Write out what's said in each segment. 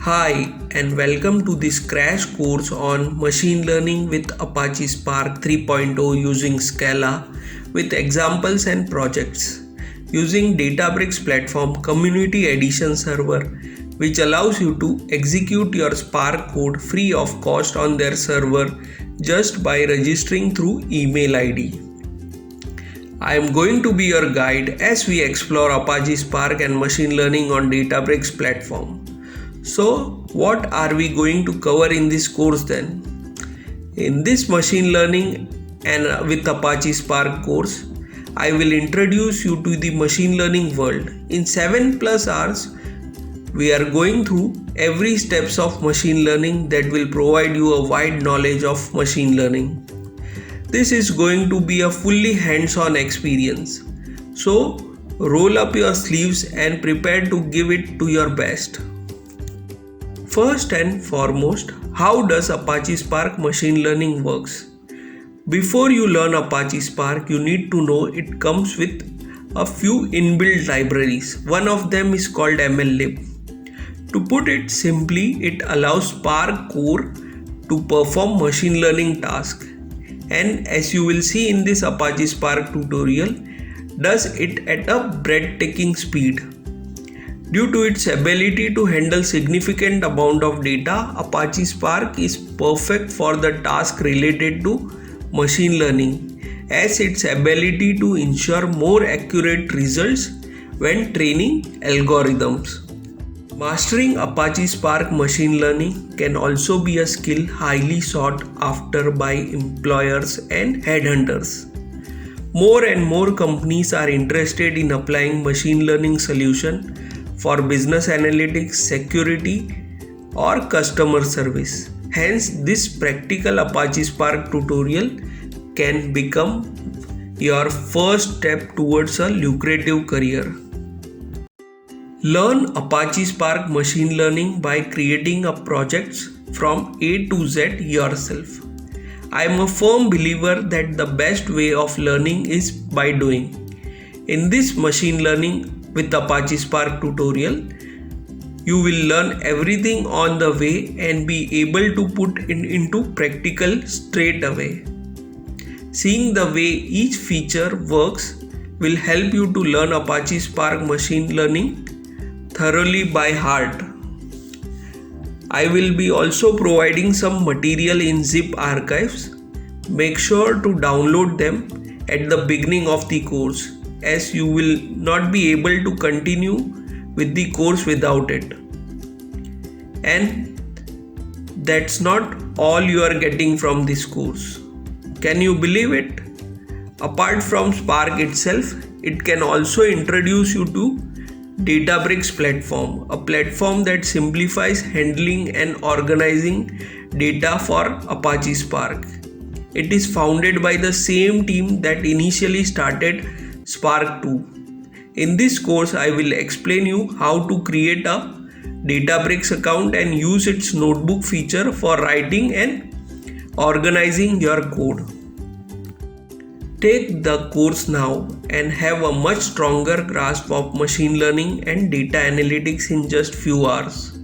Hi, and welcome to this crash course on machine learning with Apache Spark 3.0 using Scala with examples and projects. Using Databricks platform Community Edition server, which allows you to execute your Spark code free of cost on their server just by registering through email ID. I am going to be your guide as we explore Apache Spark and machine learning on Databricks platform. So, what are we going to cover in this course then? In this machine learning and with Apache Spark course, I will introduce you to the machine learning world. In 7+ hours, we are going through every steps of machine learning that will provide you a wide knowledge of machine learning. This is going to be a fully hands-on experience. So, roll up your sleeves and prepare to give it to your best. First and foremost, how does Apache Spark machine learning works? Before you learn Apache Spark, you need to know it comes with a few inbuilt libraries. One of them is called MLlib. To put it simply, it allows Spark core to perform machine learning tasks. And as you will see in this Apache Spark tutorial, does it at a breathtaking speed. Due to its ability to handle significant amount of data, Apache Spark is perfect for the task related to machine learning, as its ability to ensure more accurate results when training algorithms. Mastering Apache Spark machine learning can also be a skill highly sought after by employers and headhunters. More and more companies are interested in applying machine learning solutions for business analytics, security, or customer service. Hence, this practical Apache Spark tutorial can become your first step towards a lucrative career. Learn Apache Spark machine learning by creating a project from A to Z yourself. I am a firm believer that the best way of learning is by doing. In this machine learning with Apache Spark tutorial, you will learn everything on the way and be able to put it into practical straight away. Seeing the way each feature works will help you to learn Apache Spark machine learning thoroughly by heart. I will be also providing some material in zip archives. Make sure to download them at the beginning of the course, as you will not be able to continue with the course without it. And that's not all you are getting from this course. Can you believe it? Apart from Spark itself, it can also introduce you to Databricks platform, a platform that simplifies handling and organizing data for Apache Spark. It is founded by the same team that initially started Spark 2. In this course, I will explain you how to create a Databricks account and use its notebook feature for writing and organizing your code. Take the course now and have a much stronger grasp of machine learning and data analytics in just few hours.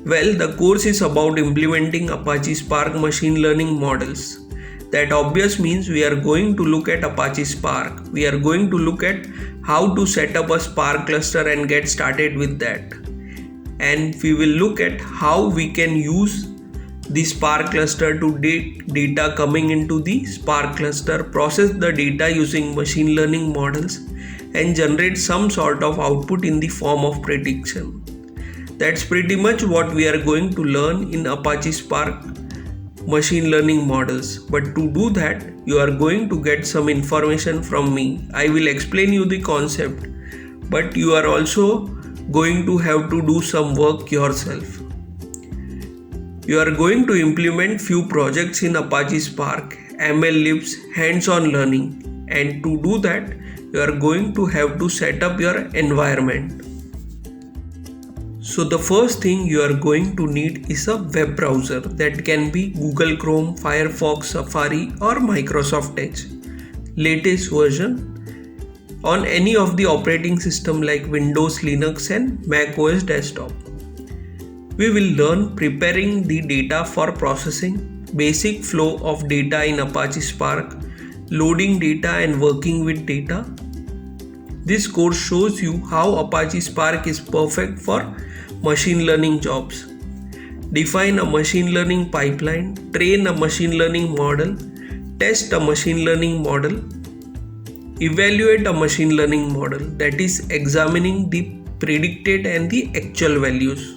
Well, the course is about implementing Apache Spark machine learning models. That obvious means we are going to look at Apache Spark. We are going to look at how to set up a Spark cluster and get started with that. And we will look at how we can use the Spark cluster to data coming into the Spark cluster, process the data using machine learning models, and generate some sort of output in the form of prediction. That's pretty much what we are going to learn in Apache Spark machine learning models. But to do that, you are going to get some information from me. I will explain you the concept, but you are also going to have to do some work yourself. You are going to implement few projects in Apache Spark, MLlibs, hands-on learning, and to do that, you are going to have to set up your environment. So the first thing you are going to need is a web browser that can be Google Chrome, Firefox, Safari, or Microsoft Edge latest version on any of the operating system like Windows, Linux, and Mac OS desktop. We will learn preparing the data for processing, basic flow of data in Apache Spark, loading data and working with data. This course shows you how Apache Spark is perfect for machine learning jobs. Define a machine learning pipeline, train a machine learning model, test a machine learning model, evaluate a machine learning model, that is examining the predicted and the actual values.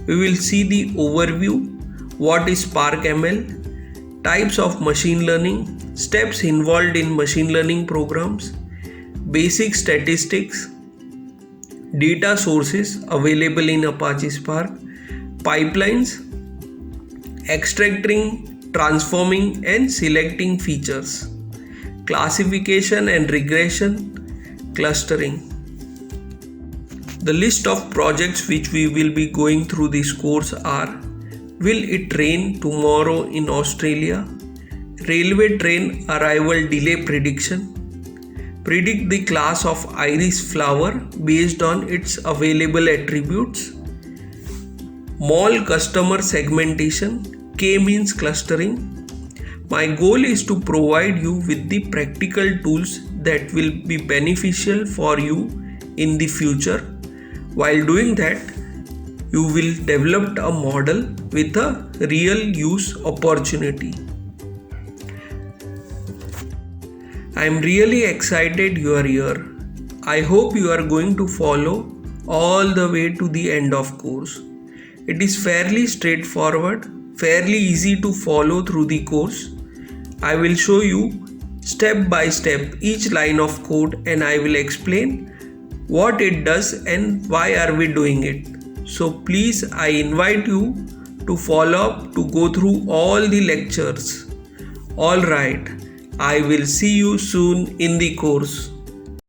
We will see the overview, what is Spark ML, types of machine learning, steps involved in machine learning programs, basic statistics, data sources available in Apache Spark, pipelines, extracting, transforming and selecting features, classification and regression, clustering. The list of projects which we will be going through this course are: Will it rain tomorrow in Australia? Railway train arrival delay prediction. Predict the class of iris flower based on its available attributes. Mall customer segmentation, K-means clustering. My goal is to provide you with the practical tools that will be beneficial for you in the future. While doing that, you will develop a model with a real use opportunity. I am really excited you are here. I hope you are going to follow all the way to the end of course. It is fairly straightforward, fairly easy to follow through the course. I will show you step by step each line of code and I will explain what it does and why are we doing it. So please, I invite you to follow up to go through all the lectures. Alright, I will see you soon in the course.